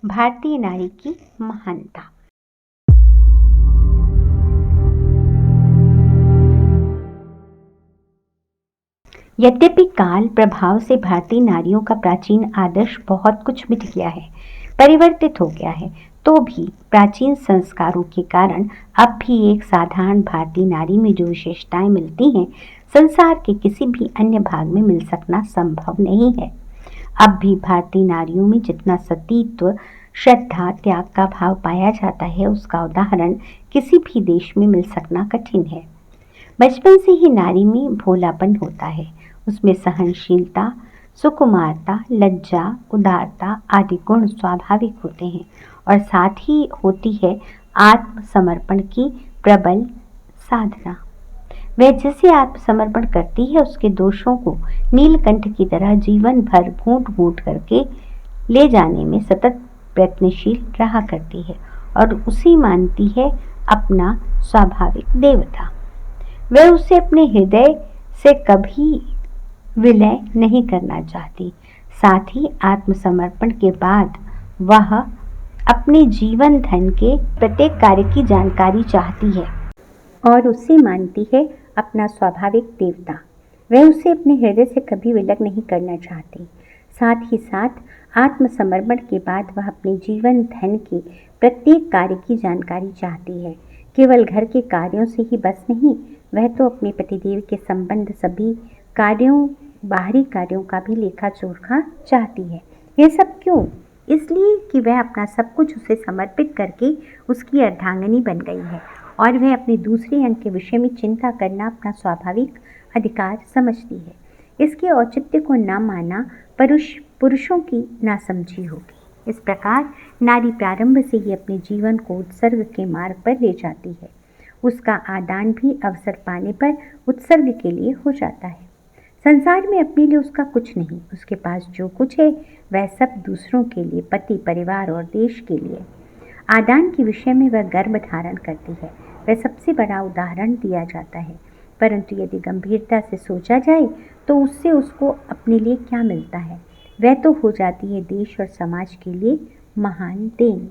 भारतीय नारी की महानता। यद्यपि काल प्रभाव से भारतीय नारियों का प्राचीन आदर्श बहुत कुछ मिट गया है, परिवर्तित हो गया है, तो भी प्राचीन संस्कारों के कारण अब भी एक साधारण भारतीय नारी में जो विशेषताएं मिलती हैं, संसार के किसी भी अन्य भाग में मिल सकना संभव नहीं है। अब भी भारतीय नारियों में जितना सतीत्व, श्रद्धा, त्याग का भाव पाया जाता है, उसका उदाहरण किसी भी देश में मिल सकना कठिन है। बचपन से ही नारी में भोलापन होता है, उसमें सहनशीलता, सुकुमारता, लज्जा, उदारता आदि गुण स्वाभाविक होते हैं और साथ ही होती है आत्मसमर्पण की प्रबल साधना। वह जिसे आत्मसमर्पण करती है, उसके दोषों को नीलकंठ की तरह जीवन भर घूंट घूंट करके ले जाने में सतत प्रयत्नशील रहा करती है और उसे मानती है अपना स्वाभाविक देवता। वह उसे अपने हृदय से कभी विलय नहीं करना चाहती। साथ ही आत्मसमर्पण के बाद वह अपने जीवन धन के प्रत्येक कार्य की जानकारी चाहती है और उसे मानती है अपना स्वाभाविक देवता। वह उसे अपने हृदय से कभी विलग नहीं करना चाहती। साथ ही साथ आत्मसमर्पण के बाद वह अपने जीवन धन के प्रत्येक कार्य की जानकारी चाहती है। केवल घर के कार्यों से ही बस नहीं, वह तो अपने पतिदेव के संबंध सभी कार्यों, बाहरी कार्यों का भी लेखा जोखा चाहती है। यह सब क्यों? इसलिए कि वह अपना सब कुछ उसे समर्पित करके उसकी अर्धांगिनी बन गई है और वह अपने दूसरे अंग के विषय में चिंता करना अपना स्वाभाविक अधिकार समझती है। इसके औचित्य को न माना पुरुषों की नासमझी होगी। इस प्रकार नारी प्रारंभ से ही अपने जीवन को उत्सर्ग के मार्ग पर ले जाती है। उसका आदान भी अवसर पाने पर उत्सर्ग के लिए हो जाता है। संसार में अपने लिए उसका कुछ नहीं, उसके पास जो कुछ है वह सब दूसरों के लिए, पति, परिवार और देश के लिए। आदान के विषय में वह गर्भ धारण करती है, वह सबसे बड़ा उदाहरण दिया जाता है। परंतु यदि गंभीरता से सोचा जाए तो उससे उसको अपने लिए क्या मिलता है? वह तो हो जाती है देश और समाज के लिए महान देन।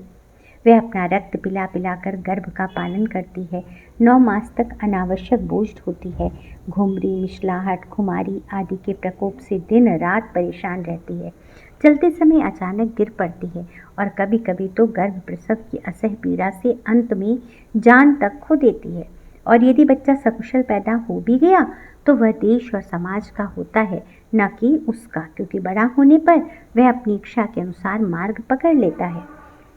वह अपना रक्त पिला पिलाकर गर्भ का पालन करती है, 9 मास तक अनावश्यक बोझ ढोती है, घुमरी, मिचलाहट, खुमारी आदि के प्रकोप से दिन रात परेशान रहती है, चलते समय अचानक गिर पड़ती है और कभी कभी तो गर्भ प्रसव की असह्य पीड़ा से अंत में जान तक खो देती है। और यदि बच्चा सकुशल पैदा हो भी गया तो वह देश और समाज का होता है, न कि उसका, क्योंकि बड़ा होने पर वह अपनी इच्छा के अनुसार मार्ग पकड़ लेता है।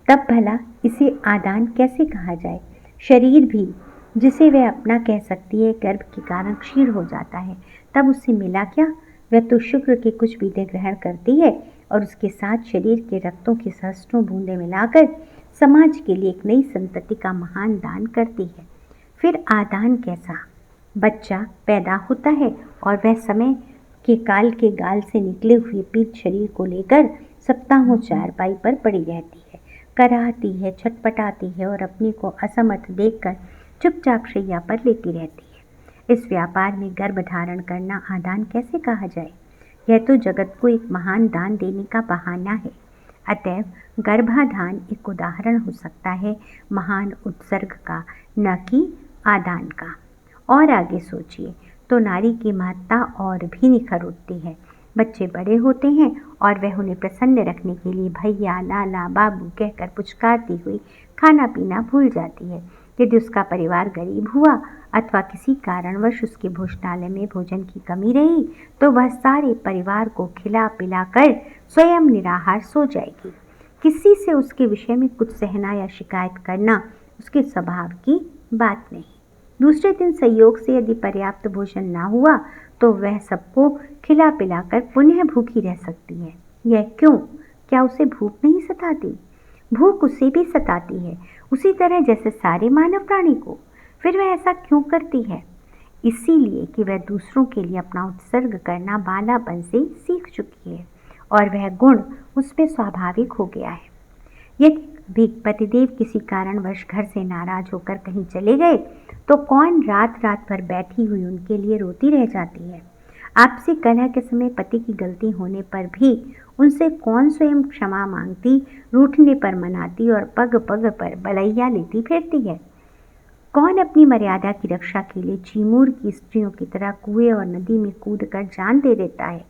तब भला इसे आदान कैसे कहा जाए? शरीर भी जिसे वह अपना कह सकती है, गर्भ के कारण क्षीण हो जाता है, तब उससे मिला क्या? वह तो शुक्र के कुछ बीतें ग्रहण करती है और उसके साथ शरीर के रक्तों की सहस्त्रों बूंदें मिलाकर समाज के लिए एक नई संतति का महान दान करती है। फिर आदान कैसा? बच्चा पैदा होता है और वह समय के काल के गाल से निकले हुए पीत शरीर को लेकर सप्ताहों चारपाई पर पड़ी रहती है, कराहती है, छटपटाती है और अपने को असमर्थ देखकर चुपचाप शैया पर लेटी रहती है। इस व्यापार में गर्भ धारण करना आदान कैसे कहा जाए? यह तो जगत को एक महान दान देने का बहाना है। अतएव गर्भाधान एक उदाहरण हो सकता है महान उत्सर्ग का, न कि आदान का। और आगे सोचिए तो नारी की महत्ता और भी निखर उठती है। बच्चे बड़े होते हैं और वह उन्हें प्रसन्न रखने के लिए भैया, लाला, बाबू कहकर पुचकारती हुई खाना पीना भूल जाती है। यदि उसका परिवार गरीब हुआ अथवा किसी कारणवश उसके भोजनालय में भोजन की कमी रही तो वह सारे परिवार को खिला पिला कर स्वयं निराहार सो जाएगी। किसी से उसके विषय में कुछ सहना या शिकायत करना उसके स्वभाव की बात नहीं। दूसरे दिन संयोग से यदि पर्याप्त भोजन ना हुआ तो वह सबको खिला पिलाकर पुनः भूखी रह सकती है। यह क्यों? क्या उसे भूख नहीं सताती? भूख उसे भी सताती है, उसी तरह जैसे सारे मानव प्राणी को। फिर वह ऐसा क्यों करती है? इसीलिए कि वह दूसरों के लिए अपना उत्सर्ग करना बालापन से सीख चुकी है और वह गुण उसमें स्वाभाविक हो गया है। यदि भी पतिदेव किसी कारणवश घर से नाराज होकर कहीं चले गए तो कौन रात रात भर बैठी हुई उनके लिए रोती रह जाती है? आपसी कलह के समय पति की गलती होने पर भी उनसे कौन स्वयं क्षमा मांगती, रूठने पर मनाती और पग पग पर बलैया लेती फिरती है? कौन अपनी मर्यादा की रक्षा के लिए चीमूर की स्त्रियों की तरह कुएं और नदी में कूदकर जान दे देता है?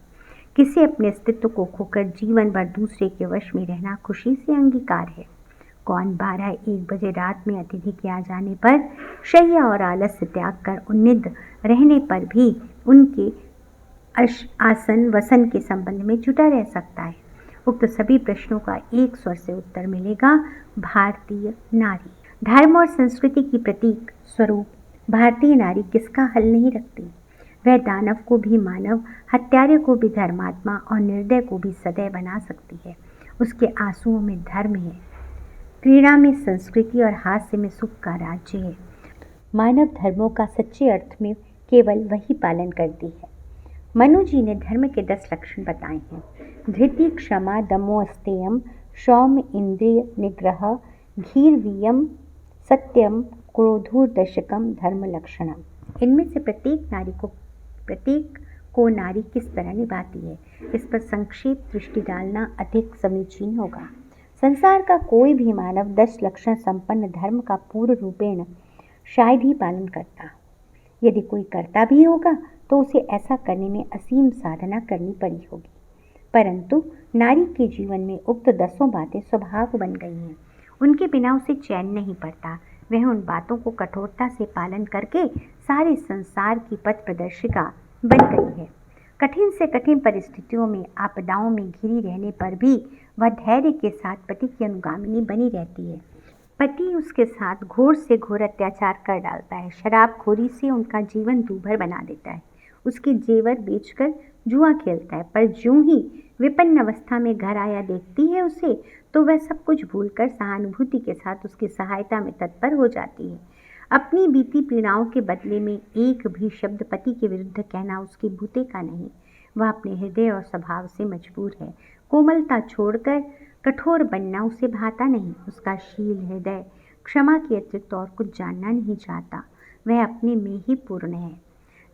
किसे अपने अस्तित्व को खोकर जीवन भर दूसरे के वश में रहना खुशी से अंगीकार है? कौन 12-1 बजे रात में अतिथि के आ जाने पर शैया और आलस्य त्याग कर उन्निद्र रहने पर भी उनके आसन वसन के संबंध में जुटा रह सकता है? उक्त सभी प्रश्नों का एक स्वर से उत्तर मिलेगा, भारतीय नारी। धर्म और संस्कृति की प्रतीक स्वरूप भारतीय नारी किसका हल नहीं रखती। वह दानव को भी मानव, हत्यारे को भी धर्मात्मा और निर्दय को भी सदैव बना सकती है। उसके आंसुओं में धर्म है, क्रीड़ा में संस्कृति और हास्य में सुख का राज्य है। मानव धर्मों का सच्चे अर्थ में केवल वही पालन करती है। मनु जी ने धर्म के 10 लक्षण बताए हैं। धृति, क्षमा, दमोस्तेयम, शौम, इंद्रिय निग्रह, घीरवीयम, सत्यम, क्रोधोदशकम, धर्म लक्षणम। इनमें से प्रत्येक को नारी किस तरह निभाती है, इस पर संक्षेप दृष्टि डालना अधिक समीचीन होगा। संसार का कोई भी मानव 10 लक्षण संपन्न धर्म का पूर्ण रूपेण शायद ही पालन करता। यदि कोई करता भी होगा तो उसे ऐसा करने में असीम साधना करनी पड़ी होगी। परंतु नारी के जीवन में उक्त 10 बातें स्वभाव बन गई हैं। उनके बिना उसे चैन नहीं पड़ता। वह उन बातों को कठोरता से पालन करके सारे संसार की पथ प्रदर्शिका बन गई है। कठिन से कठिन परिस्थितियों में, आपदाओं में घिरी रहने पर भी वह धैर्य के साथ पति की अनुगामिनी बनी रहती है। पति उसके साथ घोर से घोर अत्याचार कर डालता है, शराबखोरी से उनका जीवन दूभर बना देता है, उसके जेवर बेचकर जुआ खेलता है, पर ज्यों ही विपन्न अवस्था में घर आया देखती है उसे, तो वह सब कुछ भूलकर सहानुभूति के साथ उसकी सहायता में तत्पर हो जाती है। अपनी बीती पीड़ाओं के बदले में एक भी शब्द पति के विरुद्ध कहना उसके बूते का नहीं। वह अपने हृदय और स्वभाव से मजबूर है। कोमलता छोड़कर कठोर बनना उसे भाता नहीं। उसका शील हृदय क्षमा के अतिरिक्त और कुछ जानना नहीं चाहता। वह अपने में ही पूर्ण है।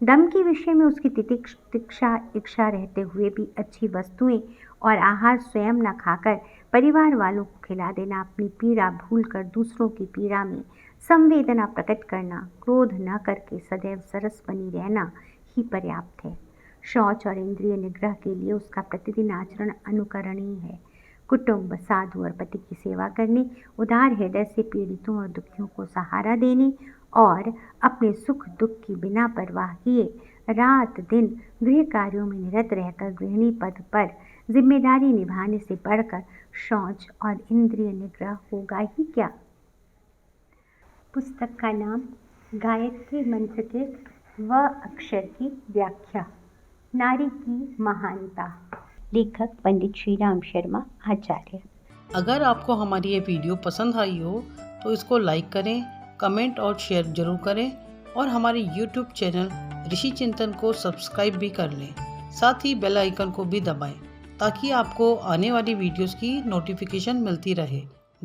दम के विषय में उसकी तितिक्षा इच्छा रहते हुए भी अच्छी वस्तुएं और आहार स्वयं न खाकर परिवार वालों को खिला देना, अपनी पीड़ा भूलकर दूसरों की पीड़ा में संवेदना प्रकट करना, क्रोध न करके सदैव सरस बनी रहना ही पर्याप्त है। शौच और इंद्रिय निग्रह के लिए उसका प्रतिदिन आचरण अनुकरणीय है। कुटुंब, साधु और पति की सेवा करने, उदार हृदय से पीड़ितों और दुखियों को सहारा देने और अपने सुख दुख की बिना परवाह किए रात दिन गृह कार्यों में निरत रहकर गृहिणी पद पर जिम्मेदारी निभाने से बढ़कर शौच और इंद्रिय निग्रह होगा ही क्या। पुस्तक का नाम गायत्री मंत्र के व अक्षर की व्याख्या, नारी की महानता। लेखक पंडित श्री राम शर्मा आचार्य। अगर आपको हमारी ये वीडियो पसंद आई हो तो इसको लाइक करें, कमेंट और शेयर जरूर करें और हमारे YouTube चैनल ऋषि चिंतन को सब्सक्राइब भी कर लें। साथ ही बेल आइकन को भी दबाएं ताकि आपको आने वाली वीडियोस की नोटिफिकेशन मिलती रहे।